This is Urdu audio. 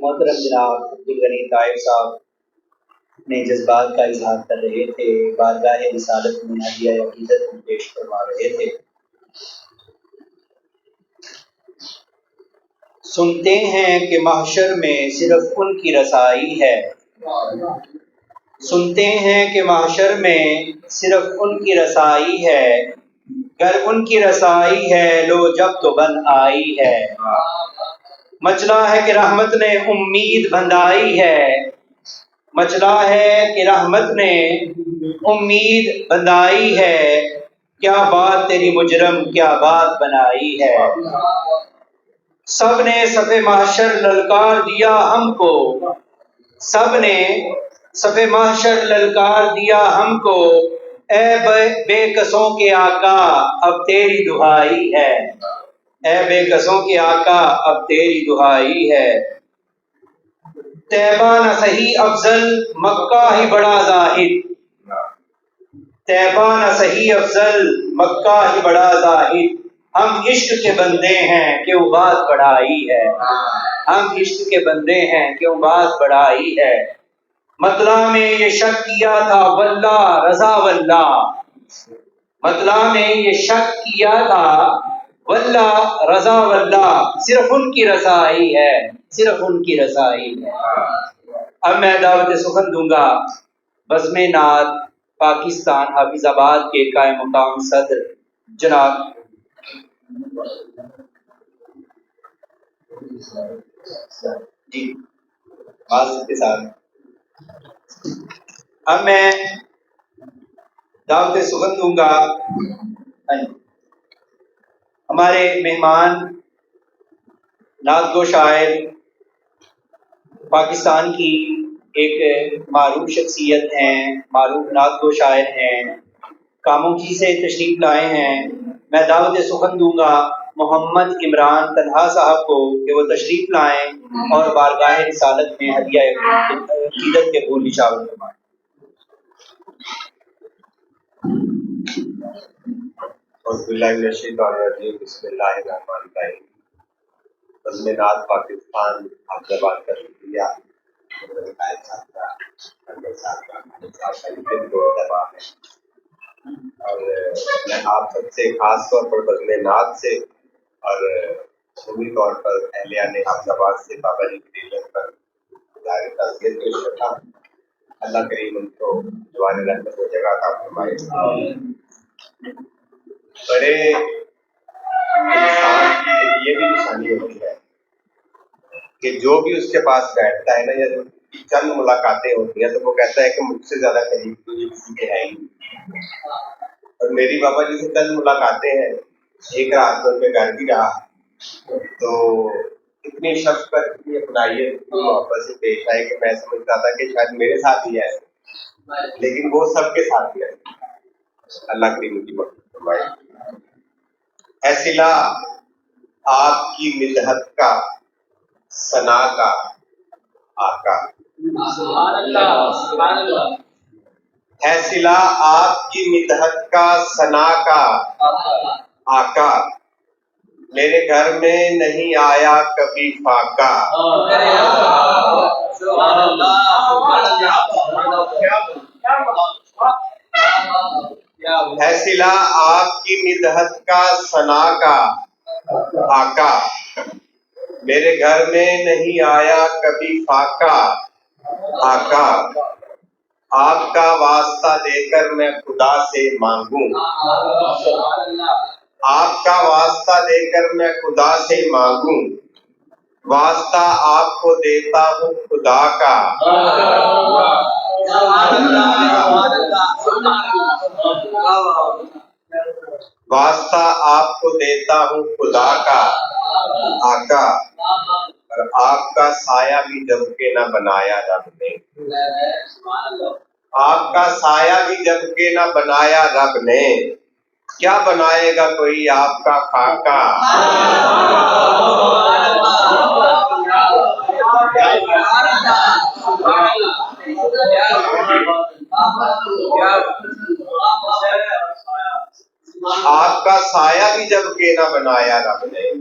محترم جناب عبدالغنی طائف صاحب اپنے جذبات کا اظہار کر رہے تھے، بارگاہ رسالت میں ہدیہ عقیدت پیش فرما رہے تھے۔ سنتے ہیں کہ محشر میں صرف ان کی رسائی ہے، سنتے ہیں کہ محشر میں صرف ان کی رسائی ہے، گر ان کی رسائی ہے لو جب تو بن آئی ہے۔ مچلا ہے کہ رحمت نے امید بندائی ہے، مچلا ہے کہ رحمت نے امید بندائی ہے، کیا بات تیری مجرم کیا بات بنائی ہے۔ سب نے صف محشر للکار دیا ہم کو، سب نے صف محشر للکار دیا ہم کو، اے بے کسوں کے آقا اب تیری دہائی ہے، اے بے کسوں کے آقا اب تیری دہائی ہے۔ طیبہ نہ صحیح افضل مکہ ہی بڑا زاہد، طیبہ نہ صحیح افضل مکہ ہی بڑا زاہد، ہم عشق کے بندے ہیں کیوں بات بڑھائی ہے، ہم عشق کے بندے ہیں کیوں بات بڑھائی ہے۔ مطلع میں یہ شک کیا تھا واللہ رضا واللہ، مطلع میں یہ شک کیا تھا واللہ رضا واللہ، صرف ان کی رسائی ہے، صرف ان کی رسائی ہے۔ اب میں دعوت سخن دوں گا بزم نعت پاکستان حافظ آباد کے قائم مقام صدر جناب جی معذرت کے ساتھ اب میں دعوت سخن دوں گا ہمارے مہمان نعت گو شاعر پاکستان کی ایک معروف شخصیت ہیں، معروف نعت گو شاعر ہیں، کاموجی سے تشریف لائے ہیں۔ میں دعوت سخن دوں گا محمد عمران تنہا صاحب کو کہ وہ تشریف لائیں اور بارگاہ رسالت میں ہدیہ عقیدت کے پھول نشاور فرمائیں۔ اعوذ باللہ من الشیطان الرجیم، بسم اللہ الرحمن الرحیم۔ بزم نعت پاکستان حافظ آباد کا شکریہ، اور میں آپ سب سے خاص طور پر بزم نعت سے اور عمومی طور پر اہلیان حافظ آباد سے بابا جی کی عزت پر ظاہر تعزیت پیش کرتا ہوں۔ اللہ کریم ان کو جوان رحمت و جگہ عطا فرمائے۔ بڑے انسان کی یہ بھی نشانی ہوتی ہے کہ جو بھی اس کے پاس بیٹھتا ہے نا، یا چند ملاقاتیں ہوتی ہیں تو وہ کہتا ہے کہ مجھ سے زیادہ قریب تو یہ کسی کے ہے ہی نہیں۔ اور میری بابا جی سے چند ملاقاتیں ہیں، ایک رات میں ان کے گھر بھی رہا تو اتنی شفقت، اتنی اپنائیت، اتنی محبت سے پیش آئے کہ میں سمجھتا تھا کہ شاید میرے ساتھ ہی ہے، لیکن وہ سب کے ساتھ ہی ہے۔ اللہ کریم کی مدد فرمائے۔ اے صلہ آپ کی مدحت کا ثنا کا آقا، ہے صلہ آپ کی مدحت کا ثنا کا آقا، میرے گھر میں نہیں آیا کبھی فاقہ۔ ہے صلہ آپ کی مدحت کا ثنا کا آقا، میرے گھر میں نہیں آیا کبھی فاقہ۔ آقا آپ کا واسطہ دے کر میں خدا سے مانگوں، آپ کا واسطہ دے کر میں خدا سے مانگوں، واسطہ آپ کو دیتا ہوں خدا کا۔ واسطہ آپ کو دیتا ہوں خدا کا آقا، اور آپ کا سایہ بھی جب کے نہ بنایا رب نے، آپ کا سایہ بھی جب کے نہ بنایا رب نے، کیا بنائے گا کوئی آپ کا خاکہ۔ آپ کا سایہ بھی جب کے نہ بنایا رب نے،